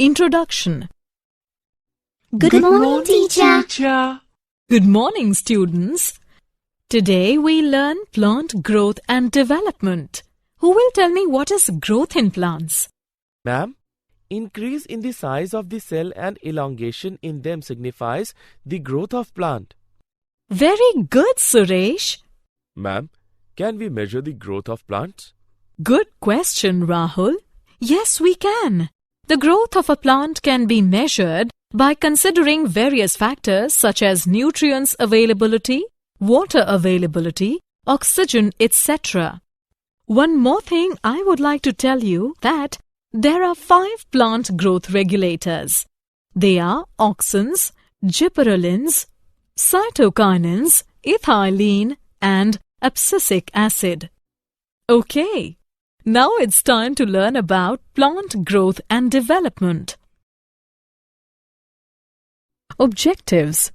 Introduction. Good morning, teacher. Good morning, students. Today we learn plant growth and development. Who will tell me what is growth in plants? Ma'am, increase in the size of the cell and elongation in them signifies the growth of plant. Very good, Suresh. Ma'am, can we measure the growth of plants? Good question, Rahul. Yes, we can. The growth of a plant can be measured by considering various factors such as nutrients availability, water availability, oxygen, etc. One more thing I would like to tell you that there are 5 plant growth regulators. They are auxins, gibberellins, cytokinins, ethylene and abscisic acid. Okay, now it's time to learn about plant growth and development. Objectives.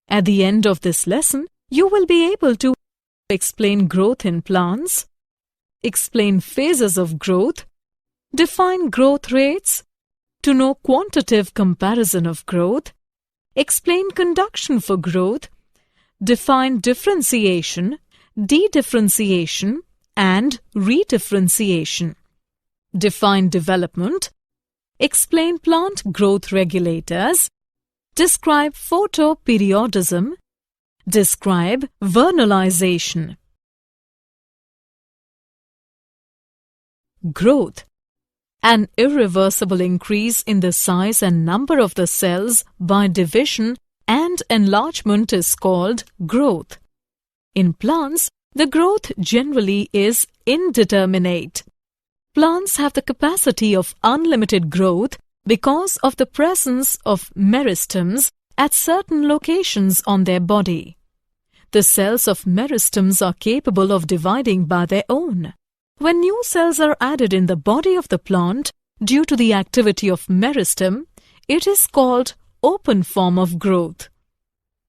At the end of this lesson, you will be able to explain growth in plants, explain phases of growth, define growth rates, to know quantitative comparison of growth, explain conduction for growth, define differentiation, dedifferentiation, and redifferentiation. Define development, explain plant growth regulators, describe photoperiodism, describe vernalization. Growth. An irreversible increase in the size and number of the cells by division and enlargement is called growth. In plants, the growth generally is indeterminate. Plants have the capacity of unlimited growth because of the presence of meristems at certain locations on their body. The cells of meristems are capable of dividing by their own. When new cells are added in the body of the plant due to the activity of meristem, it is called open form of growth.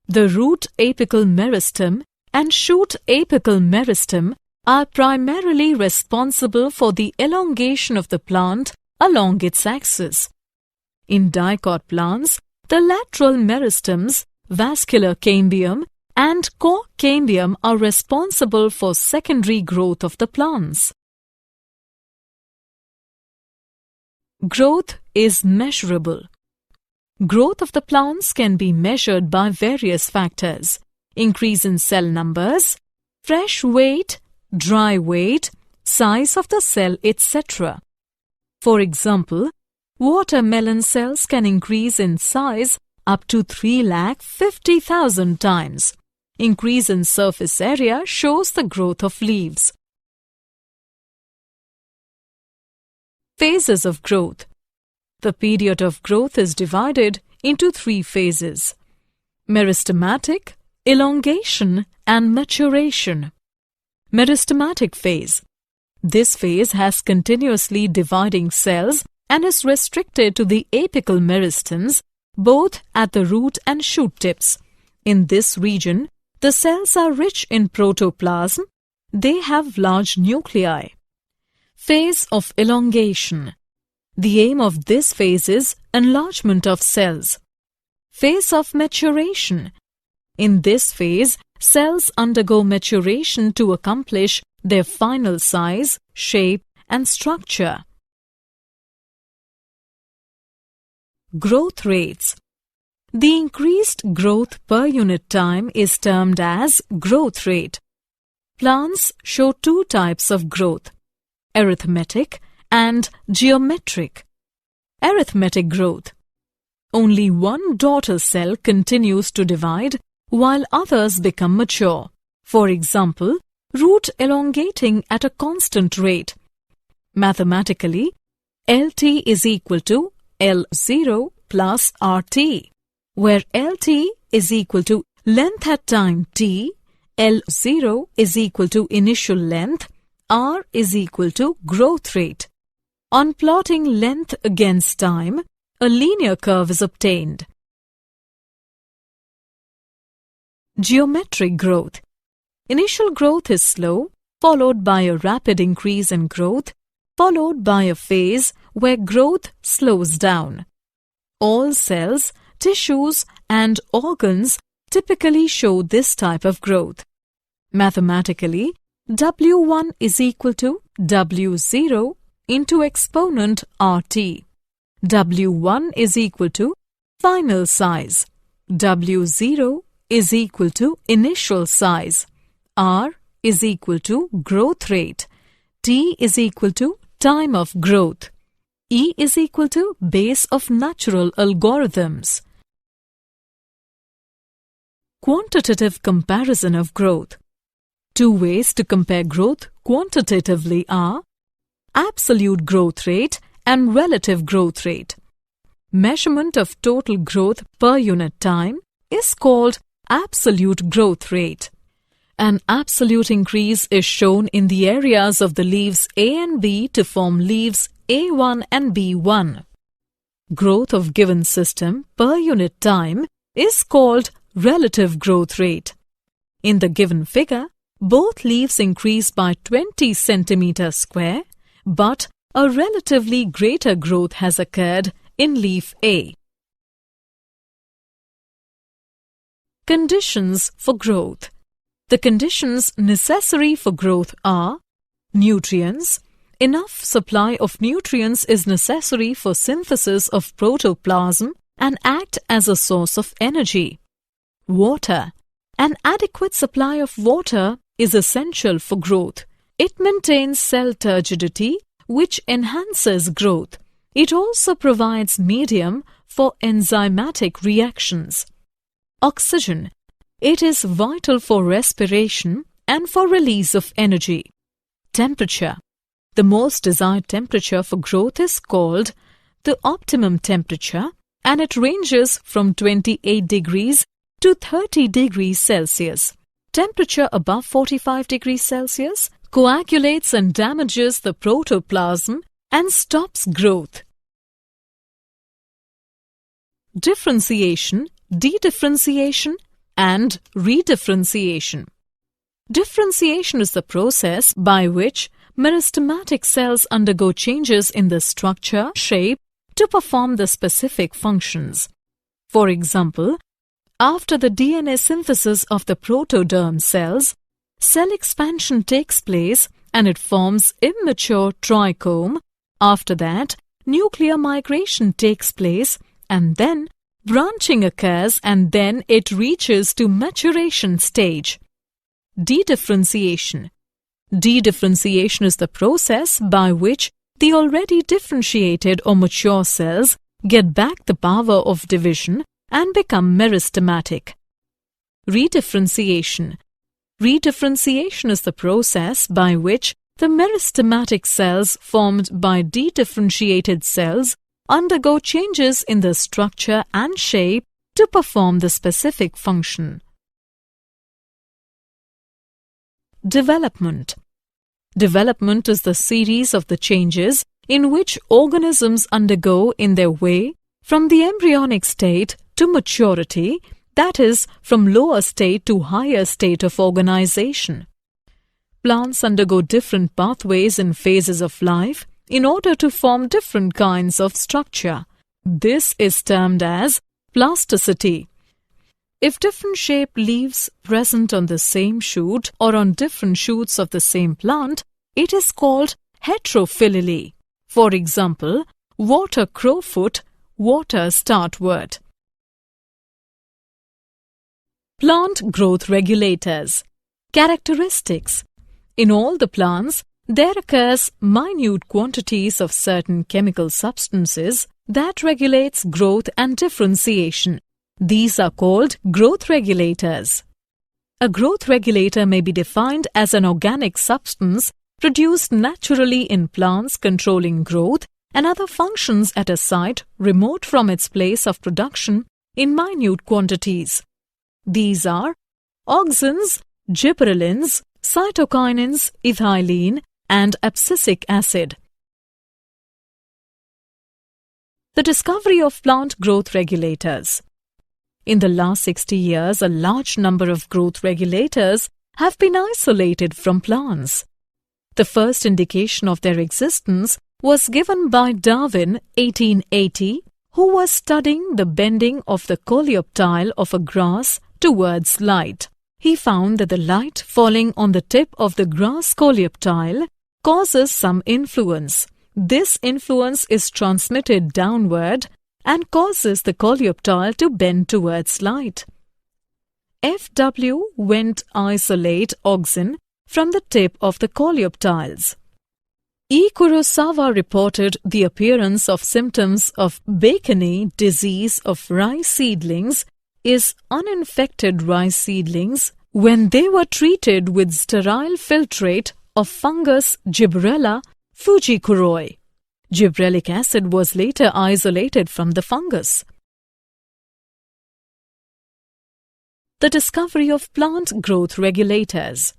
The root apical meristem and shoot apical meristem are primarily responsible for the elongation of the plant along its axis. In dicot plants, the lateral meristems, vascular cambium, and core cambium are responsible for secondary growth of the plants. Growth is measurable. Growth of the plants can be measured by various factors: increase in cell numbers, fresh weight, dry weight, size of the cell, etc. For example, watermelon cells can increase in size up to 350,000 times. Increase in surface area shows the growth of leaves. Phases of growth. The period of growth is divided into 3 phases: meristematic, elongation, and maturation. Meristematic phase. This phase has continuously dividing cells and is restricted to the apical meristems, both at the root and shoot tips. In this region, the cells are rich in protoplasm. They have large nuclei. Phase of elongation. The aim of this phase is enlargement of cells. Phase of maturation. In this phase, cells undergo maturation to accomplish their final size, shape, and structure. Growth rates. The increased growth per unit time is termed as growth rate. Plants show 2 types of growth: arithmetic and geometric. Arithmetic growth. Only one daughter cell continues to divide while others become mature. For example, root elongating at a constant rate. Mathematically, LT is equal to L0 plus RT, where LT is equal to length at time t, L0 is equal to initial length, R is equal to growth rate. On plotting length against time, a linear curve is obtained. Geometric growth. Initial growth is slow, followed by a rapid increase in growth. followed by a phase where growth slows down. All cells, tissues, and organs typically show this type of growth. Mathematically, W1 is equal to W0 into exponent RT. W1 is equal to final size. W0 is equal to initial size. R is equal to growth rate. T is equal to time of growth. E is equal to base of natural algorithms. Quantitative comparison of growth. Two ways to compare growth quantitatively are absolute growth rate and relative growth rate. Measurement of total growth per unit time is called absolute growth rate. An absolute increase is shown in the areas of the leaves A and B to form leaves A1 and B1. Growth of given system per unit time is called relative growth rate. In the given figure, both leaves increase by 20 centimeter square, but a relatively greater growth has occurred in leaf A. Conditions for growth. The conditions necessary for growth are nutrients. Enough supply of nutrients is necessary for synthesis of protoplasm and act as a source of energy. Water. An adequate supply of water is essential for growth. It maintains cell turgidity, which enhances growth. It also provides medium for enzymatic reactions. Oxygen. It is vital for respiration and for release of energy. Temperature. The most desired temperature for growth is called the optimum temperature, and it ranges from 28 degrees to 30 degrees Celsius. Temperature above 45 degrees Celsius coagulates and damages the protoplasm and stops growth. Differentiation, dedifferentiation, and redifferentiation. Differentiation is the process by which meristematic cells undergo changes in the structure, shape, to perform the specific functions. For example, after the DNA synthesis of the protoderm cells, cell expansion takes place and it forms immature trichome. After that, nuclear migration takes place and then branching occurs and then it reaches to maturation stage. Dedifferentiation. Dedifferentiation is the process by which the already differentiated or mature cells get back the power of division and become meristematic. Redifferentiation. Redifferentiation is the process by which the meristematic cells formed by dedifferentiated cells undergo changes in the structure and shape to perform the specific function. Development. Development is the series of the changes in which organisms undergo in their way from the embryonic state to maturity, that is, from lower state to higher state of organization. Plants undergo different pathways in phases of life in order to form different kinds of structure. This is termed as plasticity. If different shaped leaves present on the same shoot or on different shoots of the same plant, it is called heterophyly. For example, water crowfoot, water startwort. Plant growth regulators. Characteristics. In all the plants, there occurs minute quantities of certain chemical substances that regulates growth and differentiation. These are called growth regulators. A growth regulator may be defined as an organic substance produced naturally in plants controlling growth and other functions at a site remote from its place of production in minute quantities. These are auxins, gibberellins, cytokinins, ethylene, and abscisic acid. The discovery of plant growth regulators. In the last 60 years, a large number of growth regulators have been isolated from plants. The first indication of their existence was given by Darwin 1880, who was studying the bending of the coleoptile of a grass towards light. He found that the light falling on the tip of the grass coleoptile causes some influence. This influence is transmitted downward and causes the coleoptile to bend towards light. F.W. went isolate oxen from the tip of the coleoptiles. E. Kurosawa reported the appearance of symptoms of Bacony disease of rice seedlings is uninfected rice seedlings when they were treated with sterile filtrate of fungus Gibberella fujikuroi. Gibberellic acid was later isolated from the fungus. The discovery of plant growth regulators.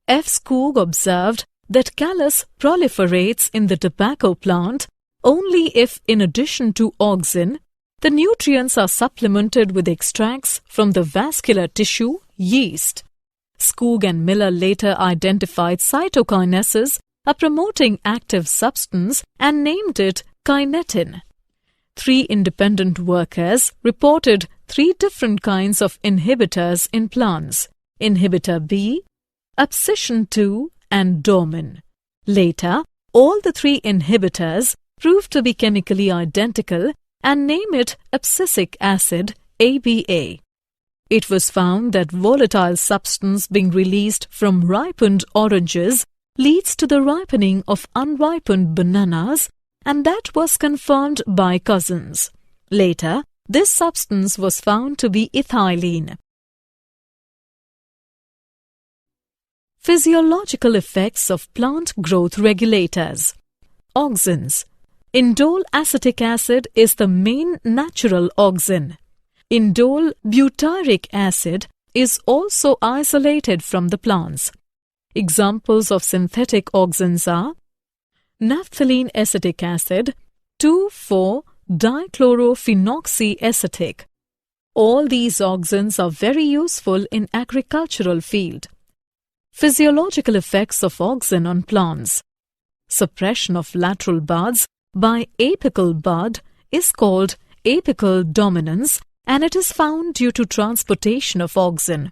F. Skoog observed that callus proliferates in the tobacco plant only if, in addition to auxin, the nutrients are supplemented with extracts from the vascular tissue, yeast. Skoog and Miller later identified cytokinesis, a promoting active substance, and named it kinetin. 3 independent workers reported 3 different kinds of inhibitors in plants: inhibitor B, abscission 2, and dormin. Later, all the 3 inhibitors proved to be chemically identical and name it abscisic acid, ABA. It was found that volatile substance being released from ripened oranges leads to the ripening of unripened bananas, and that was confirmed by Cousins. Later, this substance was found to be ethylene. Physiological effects of plant growth regulators. Auxins. Indole acetic acid is the main natural auxin. Indole butyric acid is also isolated from the plants. Examples of synthetic auxins are naphthalene acetic acid, 2,4-dichlorophenoxyacetic. All these auxins are very useful in agricultural field. Physiological effects of auxin on plants. Suppression of lateral buds by apical bud is called apical dominance, and it is found due to transportation of auxin.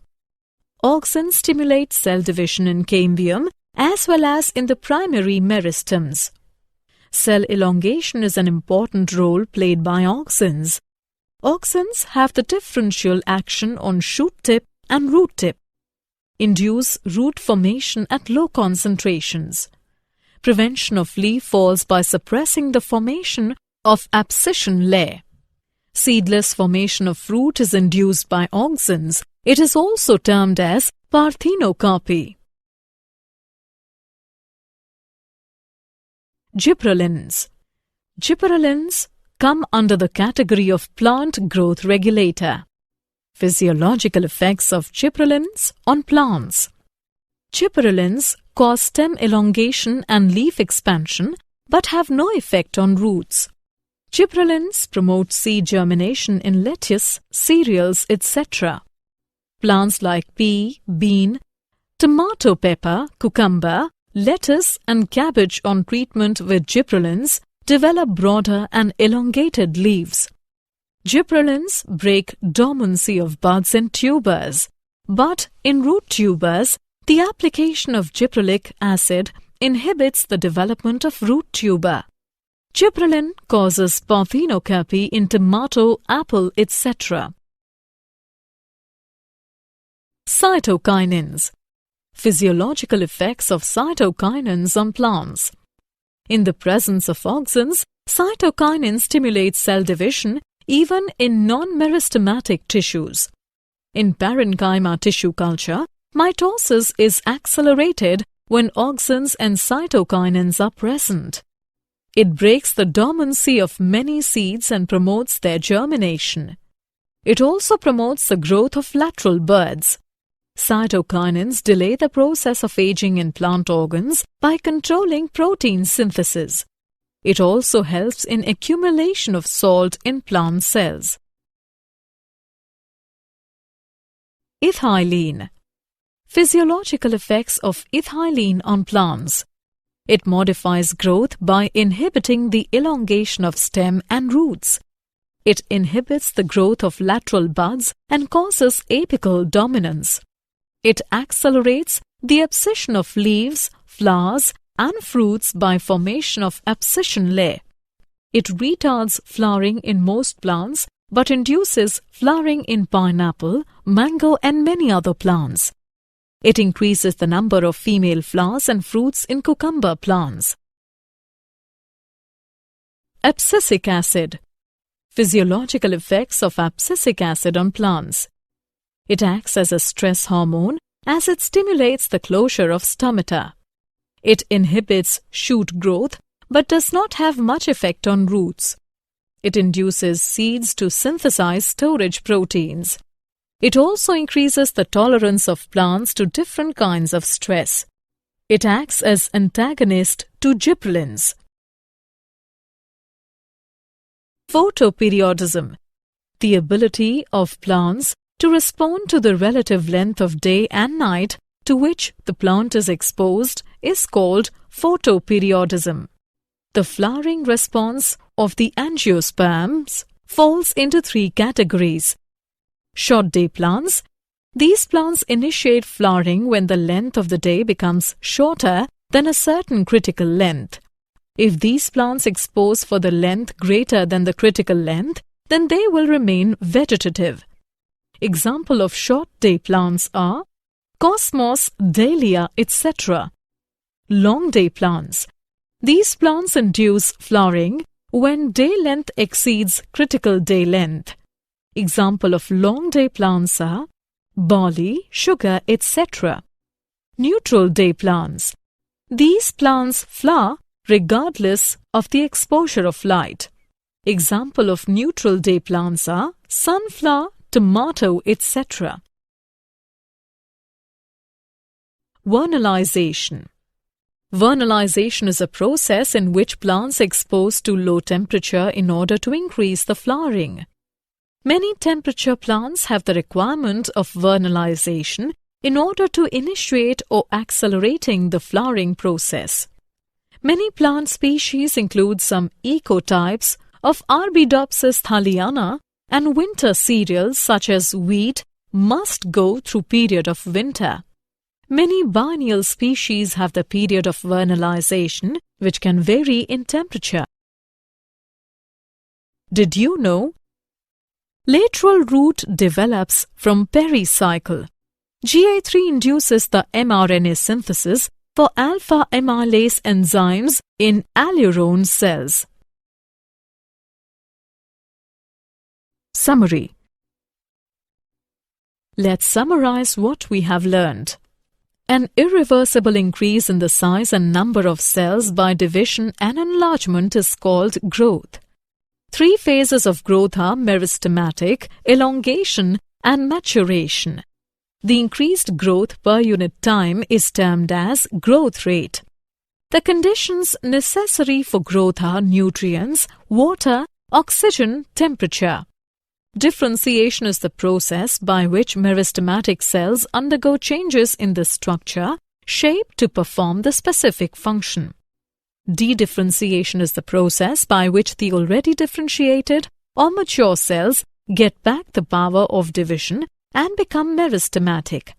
Auxin stimulate cell division in cambium as well as in the primary meristems. Cell elongation is an important role played by auxins. Auxins have the differential action on shoot tip and root tip. Induce root formation at low concentrations. Prevention of leaf falls by suppressing the formation of abscission layer. Seedless formation of fruit is induced by auxins. It is also termed as parthenocarpy. Gibberellins. Gibberellins come under the category of plant growth regulator. Physiological effects of gibberellins on plants. Gibberellins cause stem elongation and leaf expansion but have no effect on roots. Gibberellins promote seed germination in lettuce, cereals, etc. Plants like pea, bean, tomato pepper, cucumber, lettuce and cabbage on treatment with gibberellins develop broader and elongated leaves. Gibberellins break dormancy of buds and tubers, but in root tubers, the application of gibberellic acid inhibits the development of root tuber. Gibberellin causes parthenocarpy in tomato, apple, etc. Cytokinins. Physiological effects of cytokinins on plants. In the presence of auxins, cytokinin stimulates cell division even in non-meristematic tissues. In parenchyma tissue culture, mitosis is accelerated when auxins and cytokinins are present. It breaks the dormancy of many seeds and promotes their germination. It also promotes the growth of lateral buds. Cytokinins delay the process of aging in plant organs by controlling protein synthesis. It also helps in accumulation of salt in plant cells. Ethylene. Physiological effects of ethylene on plants. It modifies growth by inhibiting the elongation of stem and roots. It inhibits the growth of lateral buds and causes apical dominance. It accelerates the abscission of leaves, flowers, and fruits by formation of abscission layer. It retards flowering in most plants but induces flowering in pineapple, mango, and many other plants. It increases the number of female flowers and fruits in cucumber plants. Abscisic acid. Physiological effects of abscisic acid on plants. It acts as a stress hormone as it stimulates the closure of stomata. It inhibits shoot growth but does not have much effect on roots. It induces seeds to synthesize storage proteins. It also increases the tolerance of plants to different kinds of stress. It acts as antagonist to gibberellins. Photoperiodism. The ability of plants to respond to the relative length of day and night to which the plant is exposed is called photoperiodism. The flowering response of the angiosperms falls into three categories. Short day plants. These plants initiate flowering when the length of the day becomes shorter than a certain critical length. If these plants expose for the length greater than the critical length, then they will remain vegetative. Example of short day plants are cosmos, dahlia, etc. Long day plants. These plants induce flowering when day length exceeds critical day length. Example of long day plants are barley, sugar, etc. Neutral day plants. These plants flower regardless of the exposure of light. Example of neutral day plants are sunflower, tomato, etc. Vernalization. Vernalization is a process in which plants expose to low temperature in order to increase the flowering. Many temperature plants have the requirement of vernalization in order to initiate or accelerating the flowering process. Many plant species include some ecotypes of Arabidopsis thaliana, and winter cereals such as wheat must go through period of winter. Many biennial species have the period of vernalization, which can vary in temperature. Did you know? Lateral root develops from pericycle. GA3 induces the mRNA synthesis for alpha amylase enzymes in allurone cells. Summary. Let's summarize what we have learned. An irreversible increase in the size and number of cells by division and enlargement is called growth. Three phases of growth are meristematic, elongation, and maturation. The increased growth per unit time is termed as growth rate. The conditions necessary for growth are nutrients, water, oxygen, temperature. Differentiation is the process by which meristematic cells undergo changes in the structure, shape to perform the specific function. Dedifferentiation is the process by which the already differentiated or mature cells get back the power of division and become meristematic.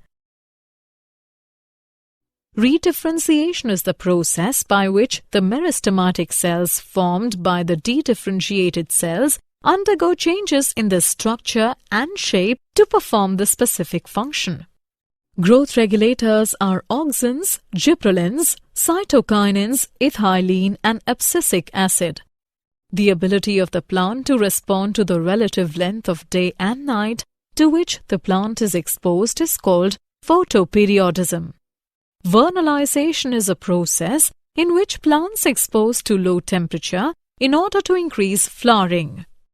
Redifferentiation is the process by which the meristematic cells formed by the dedifferentiated cells undergo changes in their structure and shape to perform the specific function. Growth regulators are auxins, gibberellins, cytokinins, ethylene, and abscisic acid. The ability of the plant to respond to the relative length of day and night to which the plant is exposed is called photoperiodism. Vernalization is a process in which plants expose to low temperature in order to increase flowering.